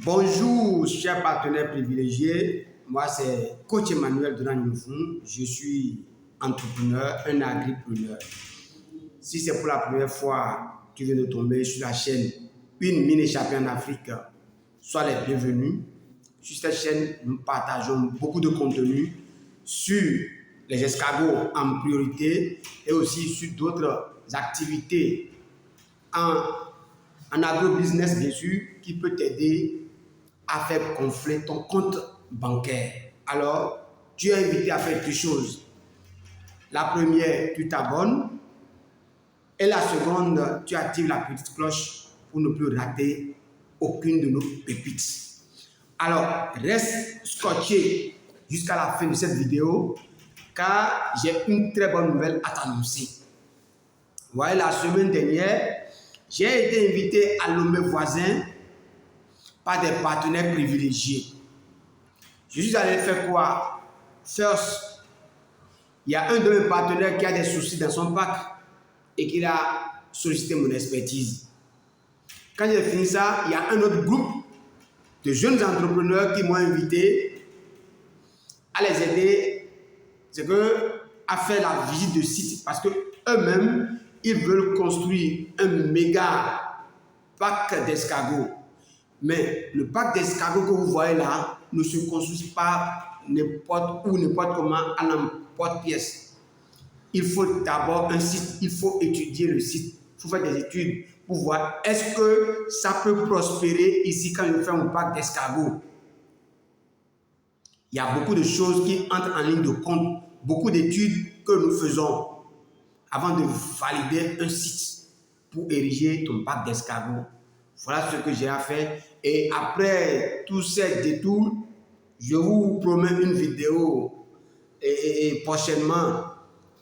Bonjour, chers partenaires privilégiés. Moi, c'est Coach Emmanuel Durand-Nyoufou. Je suis entrepreneur, un agripreneur. Si c'est pour la première fois que tu viens de tomber sur la chaîne Une mine échappée en Afrique, sois les bienvenus. Sur cette chaîne, nous partageons beaucoup de contenu sur les escargots en priorité et aussi sur d'autres activités en agro-business, bien sûr, qui peut t'aider à faire gonfler ton compte bancaire. Alors, tu es invité à faire deux choses. La première, tu t'abonnes. Et la seconde, tu actives la petite cloche pour ne plus rater aucune de nos pépites. Alors, reste scotché jusqu'à la fin de cette vidéo, car j'ai une très bonne nouvelle à t'annoncer. Vous voyez, la semaine dernière, j'ai été invité à Lomé voisin par des partenaires privilégiés. Je suis allé faire quoi? First, il y a un de mes partenaires qui a des soucis dans son pack et qui a sollicité mon expertise. Quand j'ai fini ça, il y a un autre groupe de jeunes entrepreneurs qui m'ont invité à les aider, à faire la visite de site parce que eux-mêmes, ils veulent construire un méga pack d'escargots. Mais le pack d'escargots que vous voyez là ne se construit pas n'importe où, n'importe comment, à n'importe pièce. Il faut d'abord un site, il faut étudier le site, il faut faire des études pour voir est-ce que ça peut prospérer ici quand je fais un pack d'escargots. Il y a beaucoup de choses qui entrent en ligne de compte, beaucoup d'études que nous faisons avant de valider un site pour ériger ton pack d'escargots. Voilà ce que j'ai à faire. Et après tous ces détours, je vous promets une vidéo et prochainement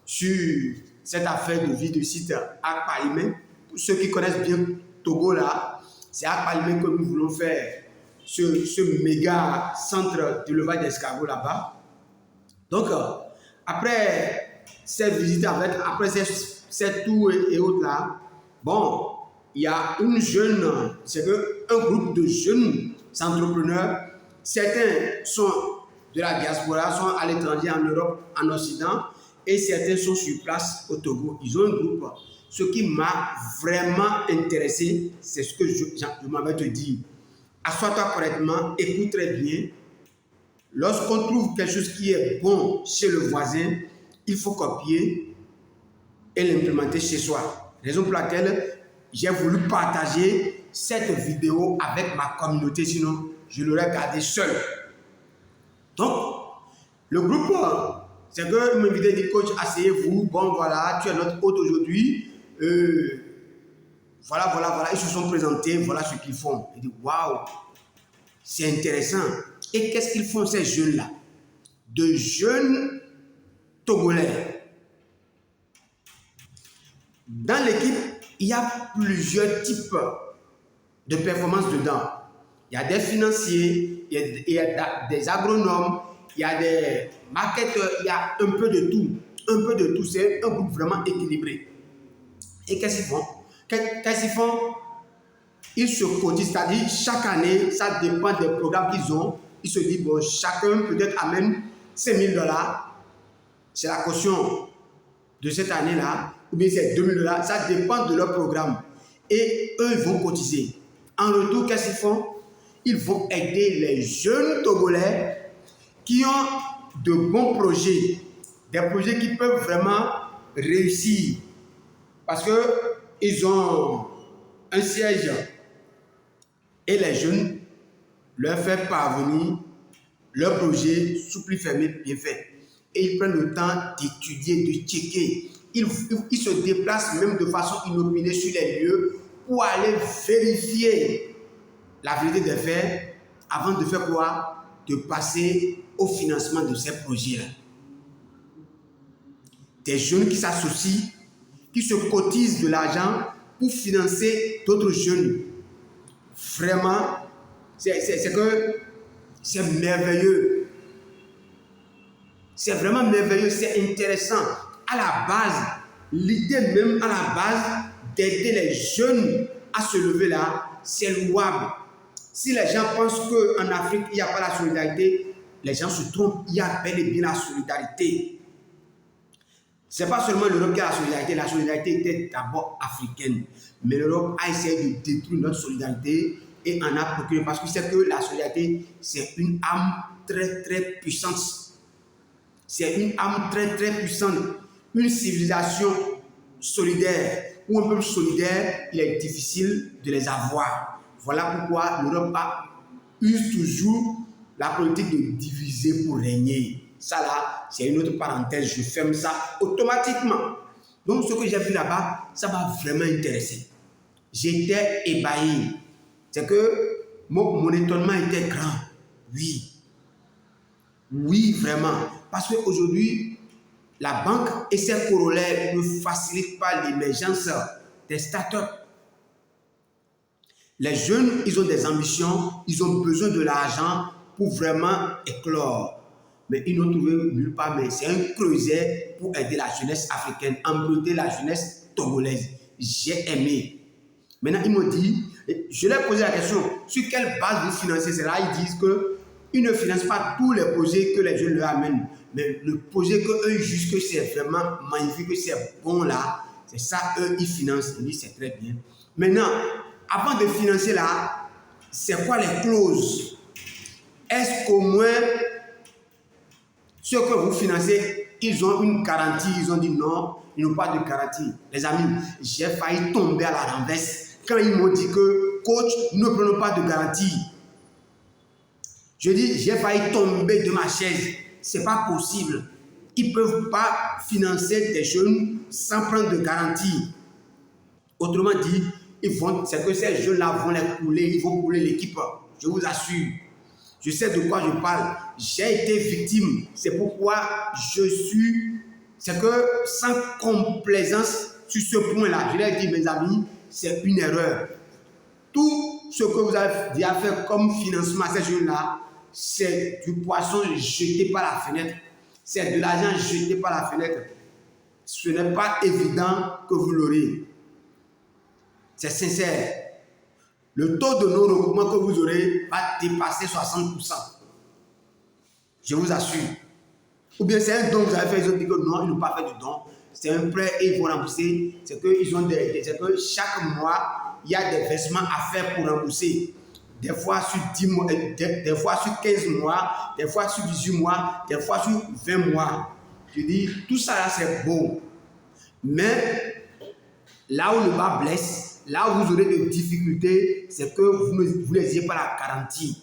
sur cette affaire de vie de site à Palimé. Pour ceux qui connaissent bien Togo là, c'est à Palimé que nous voulons faire ce méga centre d'élevage d'escargots là-bas. Donc, après cette visite après ces tours et autres là, bon, il y a un groupe de jeunes entrepreneurs. Certains sont de la diaspora, sont à l'étranger, en Europe, en Occident, et certains sont sur place au Togo. Ils ont un groupe. Ce qui m'a vraiment intéressé, c'est ce que je m'avais te dit. Assois-toi correctement, écoute très bien. Lorsqu'on trouve quelque chose qui est bon chez le voisin, il faut copier et l'implémenter chez soi. Raison pour laquelle j'ai voulu partager cette vidéo avec ma communauté, sinon je l'aurais gardé seul. Donc, le groupe, c'est que ils m'ont invité, dit coach, asseyez-vous, bon voilà, tu es notre hôte aujourd'hui. Voilà, ils se sont présentés, voilà ce qu'ils font. J'ai dit, waouh, c'est intéressant. Et qu'est-ce qu'ils font ces jeunes-là? De jeunes Togolais. Dans l'équipe, il y a plusieurs types de performances dedans. Il y a des financiers, il y a des agronomes, il y a des marketeurs, il y a un peu de tout. Un peu de tout, c'est un groupe vraiment équilibré. Et qu'est-ce qu'ils font? Ils se cotisent, c'est-à-dire chaque année, ça dépend des programmes qu'ils ont. Ils se disent, bon, chacun peut-être amène $5 000. C'est la caution de cette année-là, ou bien c'est $2 000, ça dépend de leur programme. Et eux, ils vont cotiser. En retour, qu'est-ce qu'ils font? Ils vont aider les jeunes Togolais qui ont de bons projets, des projets qui peuvent vraiment réussir. Parce qu'ils ont un siège et les jeunes leur font parvenir leur projet sous pli fermé, bien fait. Et ils prennent le temps d'étudier, de checker. Ils se déplacent même de façon inopinée sur les lieux pour aller vérifier la vérité des faits avant de faire quoi? De passer au financement de ces projets-là. Des jeunes qui s'associent, qui se cotisent de l'argent pour financer d'autres jeunes. Vraiment, c'est merveilleux. C'est vraiment merveilleux, c'est intéressant. À la base, l'idée même à la base d'aider les jeunes à se lever là, c'est louable. Si les gens pensent qu'en Afrique, il n'y a pas la solidarité, les gens se trompent. Il y a bel et bien la solidarité. Ce n'est pas seulement l'Europe qui a la solidarité était d'abord africaine. Mais l'Europe a essayé de détruire notre solidarité et en a procuré. Parce que c'est que la solidarité, c'est une arme très très puissante. C'est une arme très très puissante. Une civilisation solidaire ou un peuple solidaire, il est difficile de les avoir. Voilà pourquoi l'Europe use toujours la politique de diviser pour régner. Ça là, c'est une autre parenthèse, je ferme ça automatiquement. Donc ce que j'ai vu là-bas, ça m'a vraiment intéressé. J'étais ébahi. C'est que mon étonnement était grand. Oui. Oui, vraiment. Parce qu'aujourd'hui, la banque et ses corollaires ne facilitent pas l'émergence des startups. Les jeunes, ils ont des ambitions, ils ont besoin de l'argent pour vraiment éclore. Mais ils n'ont trouvé nulle part, mais c'est un creuset pour aider la jeunesse africaine, emprunter la jeunesse togolaise. J'ai aimé. Maintenant, ils m'ont dit, je leur ai posé la question, sur quelle base vous financez cela? Ils disent qu'ils ne financent pas tous les projets que les jeunes leur amènent. Mais le projet qu'eux jugent que c'est vraiment magnifique, que c'est bon là, c'est ça, eux, ils financent. Ils disent, c'est très bien. Maintenant, avant de financer là, c'est quoi les clauses? Est-ce qu'au moins, ceux que vous financez, ils ont une garantie? Ils ont dit non, ils n'ont pas de garantie. Les amis, j'ai failli tomber à la renverse quand ils m'ont dit que, coach, nous ne prenons pas de garantie. Je dis, j'ai failli tomber de ma chaise. Ce n'est pas possible. Ils ne peuvent pas financer des jeunes sans prendre de garantie. Autrement dit, c'est que ces jeunes-là vont les couler, ils vont couler l'équipe. Je vous assure. Je sais de quoi je parle. J'ai été victime. C'est pourquoi c'est que sans complaisance sur ce point-là, je leur ai dit, mes amis, c'est une erreur. Tout ce que vous avez déjà fait comme financement à ces jeunes-là, c'est du poisson jeté par la fenêtre. C'est de l'argent jeté par la fenêtre. Ce n'est pas évident que vous l'aurez. C'est sincère. Le taux de non-recoupement que vous aurez va dépasser 60%. Je vous assure. Ou bien c'est un don que vous avez fait, ils ont dit que non, ils n'ont pas fait de don. C'est un prêt et ils vont rembourser. C'est que chaque mois, il y a des versements à faire pour rembourser. Des fois sur 10 mois, des fois sur 15 mois, des fois sur 18 mois, des fois sur 20 mois. Je dis, tout ça là, c'est beau. Mais là où le bas blesse, là où vous aurez des difficultés, c'est que vous n'ayez pas la garantie.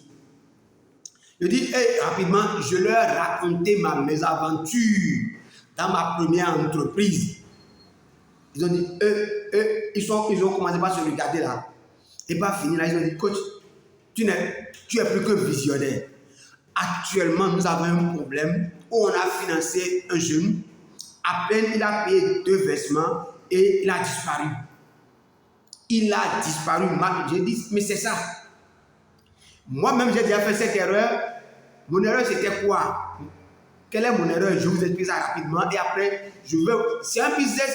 Je dis, rapidement, je leur ai raconté mes aventures dans ma première entreprise. Ils ont dit, ils ont commencé par se regarder là. Et pas fini là, ils ont dit, coach, tu es plus que visionnaire. Actuellement, nous avons un problème où on a financé un jeune. À peine il a payé 2 versements et il a disparu. Il a disparu. J'ai dit, mais c'est ça. Moi-même, j'ai déjà fait cette erreur. Mon erreur, c'était quoi? Quelle est mon erreur? Je vous explique ça rapidement. Et après, c'est un business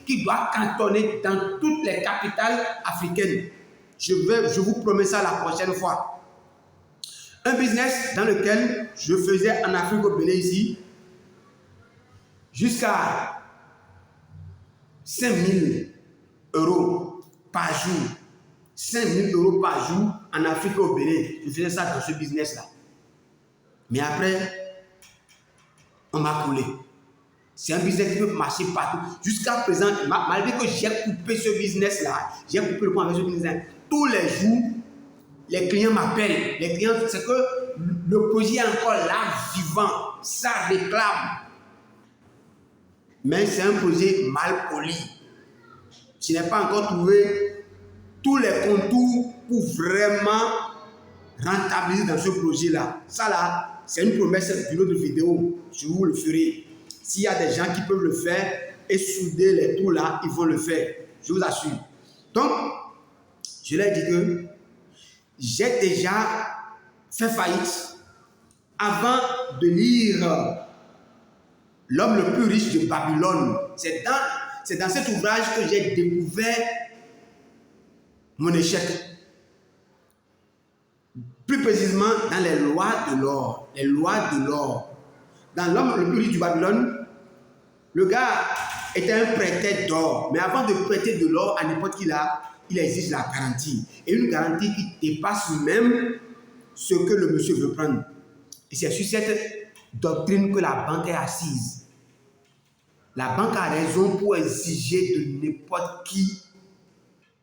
qui doit cantonner dans toutes les capitales africaines. Je vous promets ça la prochaine fois. Un business dans lequel je faisais en Afrique au Bénin ici jusqu'à 5 000 € par jour. 5 000 € par jour en Afrique au Bénin. Je faisais ça dans ce business-là. Mais après, on m'a coulé. C'est un business qui peut marcher partout. Jusqu'à présent, malgré que j'ai coupé ce business-là, j'ai coupé le point avec ce business-là, tous les jours, les clients m'appellent. Les clients, c'est que le projet est encore là, vivant. Ça réclame. Mais c'est un projet mal poli. Je n'ai pas encore trouvé tous les contours pour vraiment rentabiliser dans ce projet-là. Ça là, c'est une promesse d'une autre vidéo. Je vous le ferai. S'il y a des gens qui peuvent le faire et souder les trous là, ils vont le faire. Je vous assure. Donc, je leur ai dit que j'ai déjà fait faillite avant de lire L'homme le plus riche de Babylone. C'est dans cet ouvrage que j'ai découvert mon échec. Plus précisément, dans les lois de l'or. Les lois de l'or. Dans l'homme le plus riche du Babylone, le gars était un prêteur d'or. Mais avant de prêter de l'or à n'importe qui là, il exige la garantie. Et une garantie qui dépasse même ce que le monsieur veut prendre. Et c'est sur cette doctrine que la banque est assise. La banque a raison pour exiger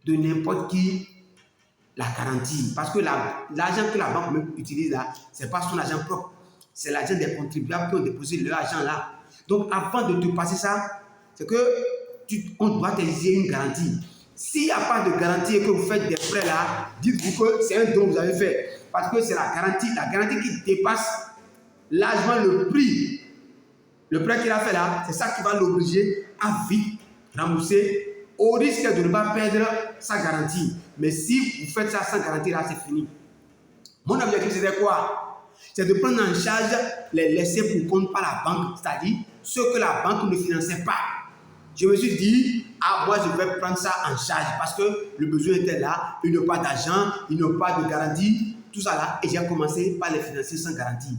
de n'importe qui la garantie. Parce que l'argent que la banque utilise là, ce n'est pas son argent propre. C'est l'argent des contribuables qui ont déposé leur argent là. Donc avant de te passer ça, c'est que on doit exiger une garantie. S'il n'y a pas de garantie et que vous faites des prêts là, dites-vous que c'est un don que vous avez fait. Parce que c'est la garantie qui dépasse largement le prix. Le prêt qu'il a fait là, c'est ça qui va l'obliger à vite rembourser au risque de ne pas perdre sa garantie. Mais si vous faites ça sans garantie là, c'est fini. Mon objectif c'était quoi? C'est de prendre en charge les laissés pour compte par la banque, c'est-à-dire ceux que la banque ne finançait pas. Je me suis dit, moi je vais prendre ça en charge parce que le besoin était là, ils n'ont pas d'argent, ils n'ont pas de garantie, tout ça là, et j'ai commencé par les financer sans garantie.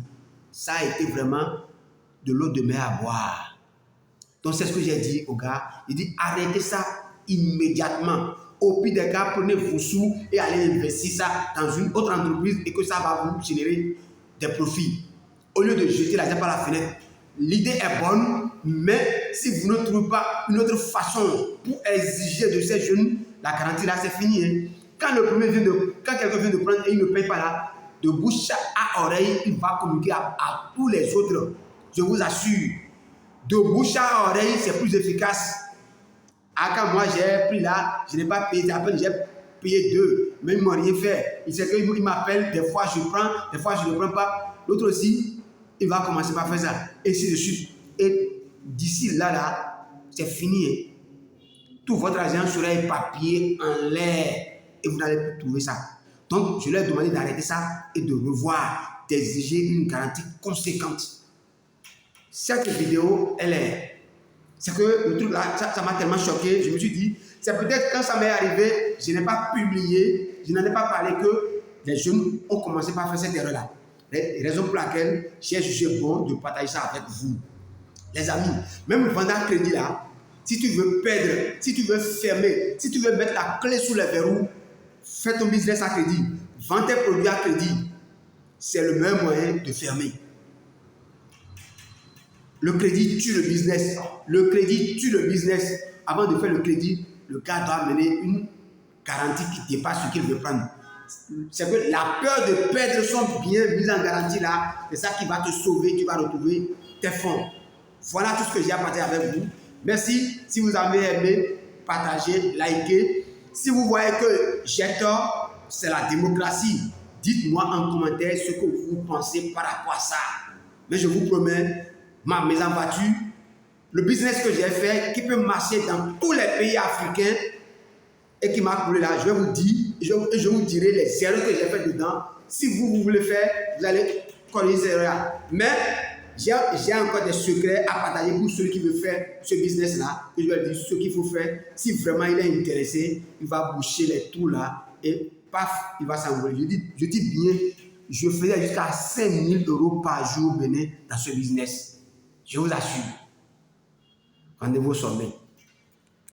Ça a été vraiment de l'eau de mer à boire. Donc c'est ce que j'ai dit aux gars, il dit arrêtez ça immédiatement. Au pire des cas, prenez vos sous et allez investir ça dans une autre entreprise et que ça va vous générer des profits. Au lieu de jeter l'argent par la fenêtre, l'idée est bonne, mais si vous ne trouvez pas une autre façon pour exiger de ces jeunes, la garantie là, c'est fini. Hein. Quand quelqu'un vient de prendre et il ne paye pas là, de bouche à oreille, il va communiquer à tous les autres. Je vous assure, de bouche à oreille, c'est plus efficace. Quand moi j'ai pris là, je n'ai pas payé, après j'ai payé 2, mais ils ne m'ont rien fait. Il sait qu'il m'appelle, des fois je prends, des fois je ne prends pas. L'autre aussi, il va commencer par faire ça, et ainsi de suite. Et d'ici là, c'est fini. Hein. Tout votre argent sera éparpillé en l'air et vous n'allez plus trouver ça. Donc, je leur ai demandé d'arrêter ça et de revoir, d'exiger une garantie conséquente. Cette vidéo, c'est que le truc là, ça m'a tellement choqué. Je me suis dit, c'est peut-être quand ça m'est arrivé, je n'ai pas publié, je n'en ai pas parlé que les jeunes ont commencé par faire cette erreur-là. Raison pour laquelle j'ai jugé bon de partager ça avec vous. Les amis, même le vendeur crédit là, si tu veux perdre, si tu veux fermer, si tu veux mettre la clé sous les verrous, fais ton business à crédit, vends tes produits à crédit. C'est le meilleur moyen de fermer. Le crédit tue le business. Le crédit tue le business. Avant de faire le crédit, le gars doit amener une garantie qui dépasse ce qu'il veut prendre. C'est que la peur de perdre son bien mis en garantie là, c'est ça qui va te sauver, tu vas retrouver tes fonds. Voilà tout ce que j'ai à partager avec vous. Merci. Si vous avez aimé, partagez, likez. Si vous voyez que j'ai tort, c'est la démocratie. Dites-moi en commentaire ce que vous pensez par rapport à ça. Mais je vous promets, ma maison battue, le business que j'ai fait, qui peut marcher dans tous les pays africains et qui m'a coulé là, je vais vous dire, je vous dirai les erreurs que j'ai fait dedans. Si vous voulez faire, vous allez connaître ces erreurs. Mais j'ai encore des secrets à partager pour celui qui veut faire ce business là. Je vais dire ce qu'il faut faire. Si vraiment il est intéressé, il va boucher les trous là et paf, il va s'envoler. Je dis bien, je faisais jusqu'à 5 000 € par jour au Bénin dans ce business. Je vous assure. Rendez-vous au sommet.